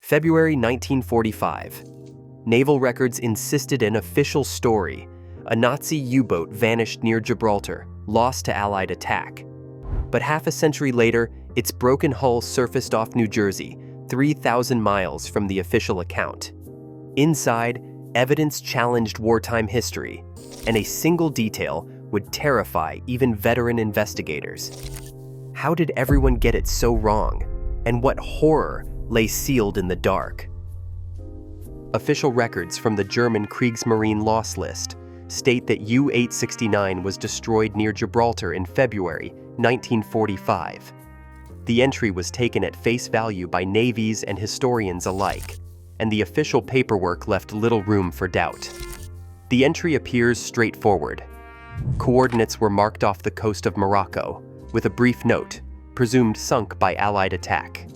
February 1945. Naval records insisted an official story. A Nazi U-boat vanished near Gibraltar, lost to Allied attack. But half a century later, its broken hull surfaced off New Jersey, 3,000 miles from the official account. Inside, evidence challenged wartime history, and a single detail would terrify even veteran investigators. How did everyone get it so wrong? And what horror lay sealed in the dark? Official records from the German Kriegsmarine loss list state that U-869 was destroyed near Gibraltar in February 1945. The entry was taken at face value by navies and historians alike, and the official paperwork left little room for doubt. The entry appears straightforward. Coordinates were marked off the coast of Morocco, with a brief note, presumed sunk by Allied attack.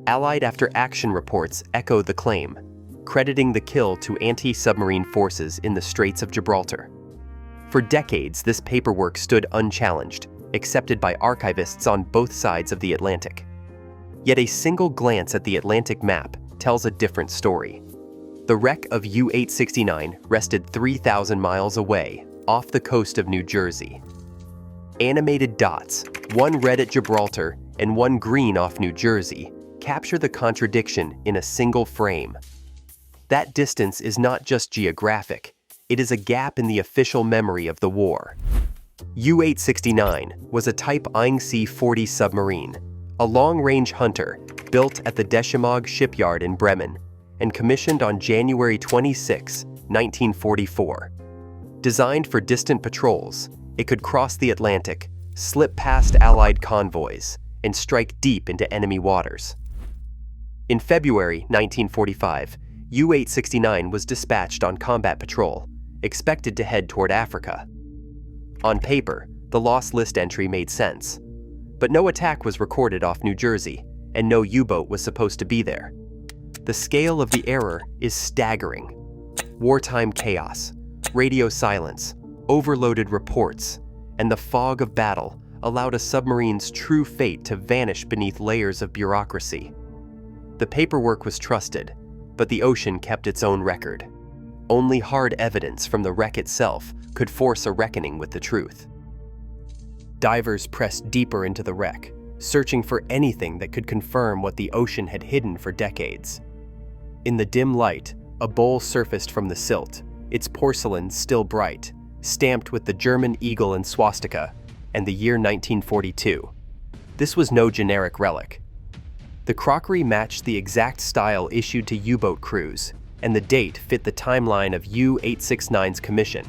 Allied after-action reports echo the claim, crediting the kill to anti-submarine forces in the Straits of Gibraltar. For decades, this paperwork stood unchallenged, accepted by archivists on both sides of the Atlantic. Yet a single glance at the Atlantic map tells a different story. The wreck of U-869 rested 3,000 miles away, off the coast of New Jersey. Animated dots, one red at Gibraltar and one green off New Jersey, capture the contradiction in a single frame. That distance is not just geographic, it is a gap in the official memory of the war. U-869 was a Type INC-40 submarine, a long-range hunter built at the Deschimag shipyard in Bremen and commissioned on January 26, 1944. Designed for distant patrols, it could cross the Atlantic, slip past Allied convoys, and strike deep into enemy waters. In February 1945, U-869 was dispatched on combat patrol, expected to head toward Africa. On paper, the loss list entry made sense. But no attack was recorded off New Jersey, and no U-boat was supposed to be there. The scale of the error is staggering. Wartime chaos, radio silence, overloaded reports, and the fog of battle allowed a submarine's true fate to vanish beneath layers of bureaucracy. The paperwork was trusted, but the ocean kept its own record. Only hard evidence from the wreck itself could force a reckoning with the truth. Divers pressed deeper into the wreck, searching for anything that could confirm what the ocean had hidden for decades. In the dim light, a bowl surfaced from the silt, its porcelain still bright, stamped with the German eagle and swastika, and the year 1942. This was no generic relic. The crockery matched the exact style issued to U-boat crews, and the date fit the timeline of U-869's commission.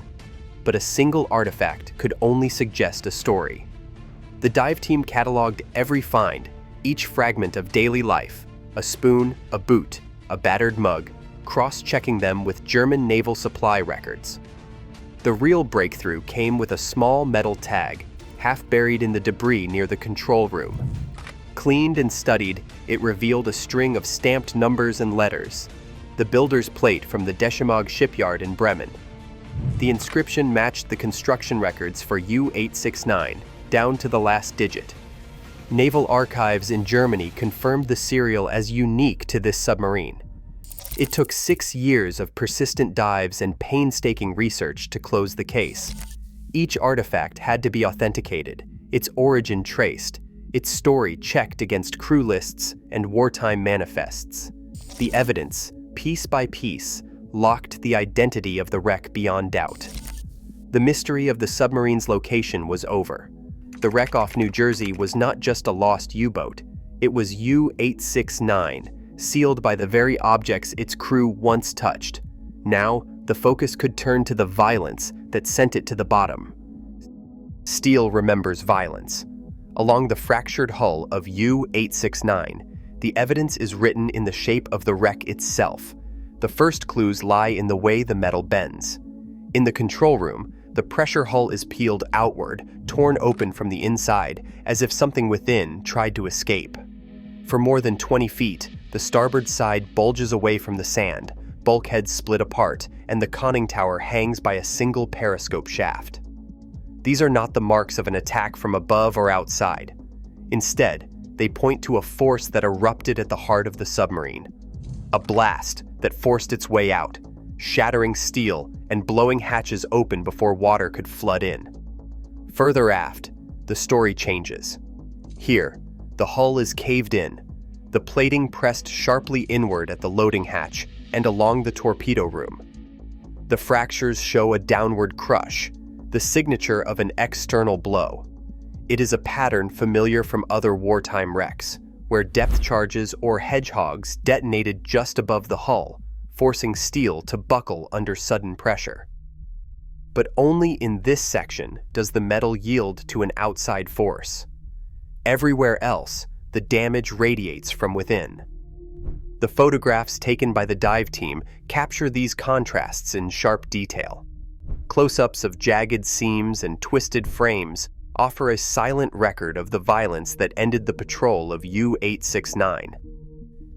But a single artifact could only suggest a story. The dive team cataloged every find, each fragment of daily life, a spoon, a boot, a battered mug, cross-checking them with German naval supply records. The real breakthrough came with a small metal tag, half buried in the debris near the control room. Cleaned and studied, it revealed a string of stamped numbers and letters, the builder's plate from the Deschimag shipyard in Bremen. The inscription matched the construction records for U-869, down to the last digit. Naval archives in Germany confirmed the serial as unique to this submarine. It took 6 years of persistent dives and painstaking research to close the case. Each artifact had to be authenticated, its origin traced, its story checked against crew lists and wartime manifests. The evidence, piece by piece, locked the identity of the wreck beyond doubt. The mystery of the submarine's location was over. The wreck off New Jersey was not just a lost U-boat, it was U-869, sealed by the very objects its crew once touched. Now, the focus could turn to the violence that sent it to the bottom. Steel remembers violence. Along the fractured hull of U-869, the evidence is written in the shape of the wreck itself. The first clues lie in the way the metal bends. In the control room, the pressure hull is peeled outward, torn open from the inside, as if something within tried to escape. For more than 20 feet, the starboard side bulges away from the sand, bulkheads split apart, and the conning tower hangs by a single periscope shaft. These are not the marks of an attack from above or outside. Instead, they point to a force that erupted at the heart of the submarine, a blast that forced its way out, shattering steel and blowing hatches open before water could flood in. Further aft, the story changes. Here, the hull is caved in, the plating pressed sharply inward at the loading hatch and along the torpedo room. The fractures show a downward crush, the signature of an external blow. It is a pattern familiar from other wartime wrecks, where depth charges or hedgehogs detonated just above the hull, forcing steel to buckle under sudden pressure. But only in this section does the metal yield to an outside force. Everywhere else, the damage radiates from within. The photographs taken by the dive team capture these contrasts in sharp detail. Close-ups of jagged seams and twisted frames offer a silent record of the violence that ended the patrol of U-869.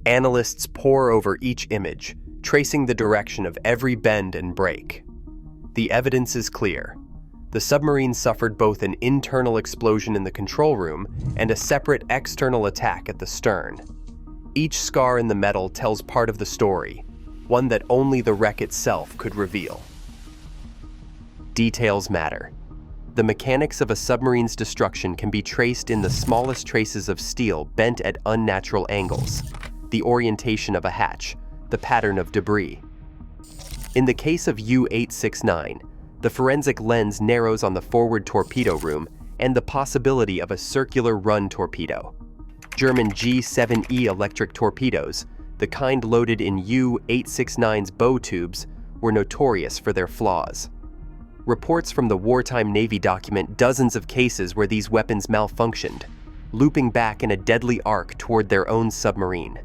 Analysts pore over each image, tracing the direction of every bend and break. The evidence is clear. The submarine suffered both an internal explosion in the control room and a separate external attack at the stern. Each scar in the metal tells part of the story, one that only the wreck itself could reveal. Details matter. The mechanics of a submarine's destruction can be traced in the smallest traces of steel bent at unnatural angles, the orientation of a hatch, the pattern of debris. In the case of U-869, the forensic lens narrows on the forward torpedo room and the possibility of a circular run torpedo. German G7E electric torpedoes, the kind loaded in U-869's bow tubes, were notorious for their flaws. Reports from the wartime Navy document dozens of cases where these weapons malfunctioned, looping back in a deadly arc toward their own submarine.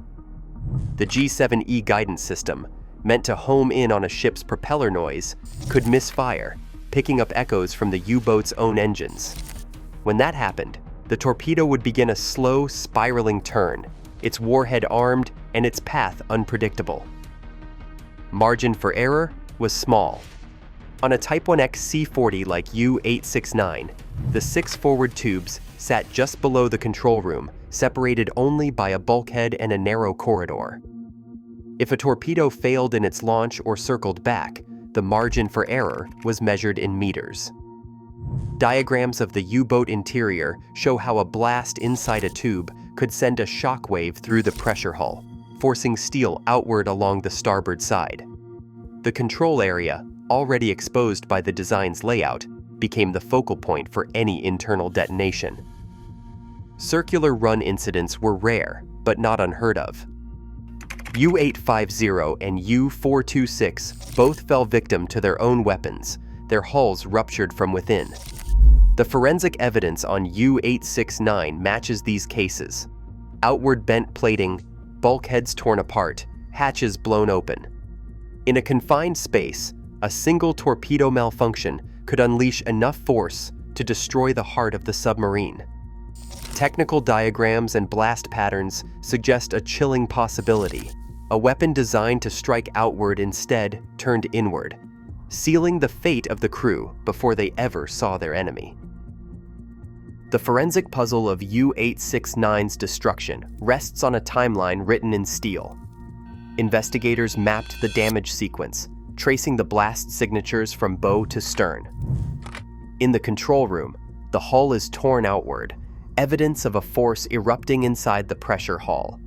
The G7E guidance system, meant to home in on a ship's propeller noise, could misfire, picking up echoes from the U-boat's own engines. When that happened, the torpedo would begin a slow, spiraling turn, its warhead armed and its path unpredictable. Margin for error was small. On a Type 1X C-40 like U-869, the 6 forward tubes sat just below the control room, separated only by a bulkhead and a narrow corridor. If a torpedo failed in its launch or circled back, the margin for error was measured in meters. Diagrams of the U-boat interior show how a blast inside a tube could send a shock wave through the pressure hull, forcing steel outward along the starboard side. The control area, already exposed by the design's layout, became the focal point for any internal detonation. Circular run incidents were rare, but not unheard of. U-850 and U-426 both fell victim to their own weapons, their hulls ruptured from within. The forensic evidence on U-869 matches these cases. Outward bent plating, bulkheads torn apart, hatches blown open. In a confined space, a single torpedo malfunction could unleash enough force to destroy the heart of the submarine. Technical diagrams and blast patterns suggest a chilling possibility. A weapon designed to strike outward instead turned inward, sealing the fate of the crew before they ever saw their enemy. The forensic puzzle of U-869's destruction rests on a timeline written in steel. Investigators mapped the damage sequence, tracing the blast signatures from bow to stern. In the control room, the hull is torn outward, evidence of a force erupting inside the pressure hull.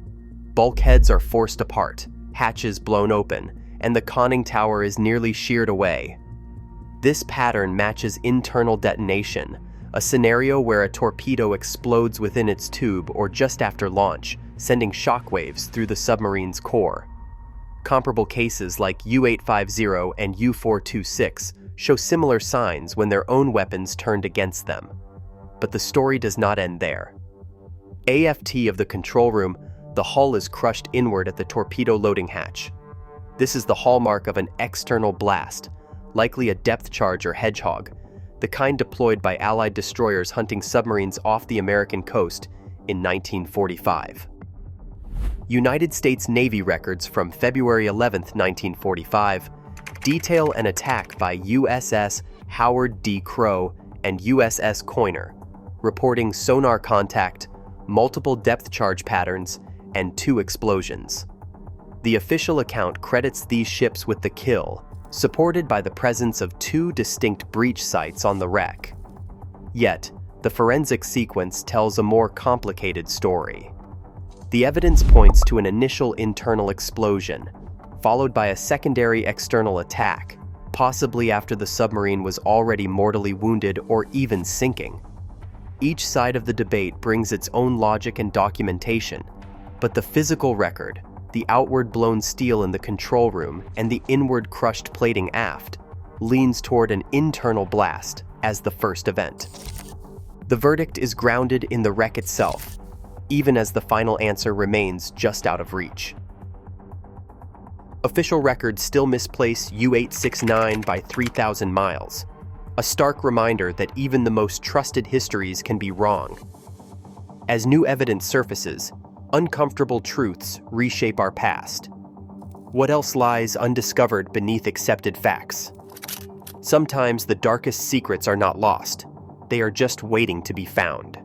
Bulkheads are forced apart, hatches blown open, and the conning tower is nearly sheared away. This pattern matches internal detonation, a scenario where a torpedo explodes within its tube or just after launch, sending shockwaves through the submarine's core. Comparable cases like U-850 and U-426 show similar signs when their own weapons turned against them. But the story does not end there. AFT of the control room, the hull is crushed inward at the torpedo loading hatch. This is the hallmark of an external blast, likely a depth charge or hedgehog, the kind deployed by Allied destroyers hunting submarines off the American coast in 1945. United States Navy records from February 11, 1945, detail an attack by USS Howard D. Crowe and USS Coiner, reporting sonar contact, multiple depth charge patterns, and 2 explosions. The official account credits these ships with the kill, supported by the presence of 2 distinct breach sites on the wreck. Yet, the forensic sequence tells a more complicated story. The evidence points to an initial internal explosion, followed by a secondary external attack, possibly after the submarine was already mortally wounded or even sinking. Each side of the debate brings its own logic and documentation, but the physical record, the outward blown steel in the control room and the inward crushed plating aft, leans toward an internal blast as the first event. The verdict is grounded in the wreck itself, even as the final answer remains just out of reach. Official records still misplace U-869 by 3,000 miles, a stark reminder that even the most trusted histories can be wrong. As new evidence surfaces, uncomfortable truths reshape our past. What else lies undiscovered beneath accepted facts? Sometimes the darkest secrets are not lost, they are just waiting to be found.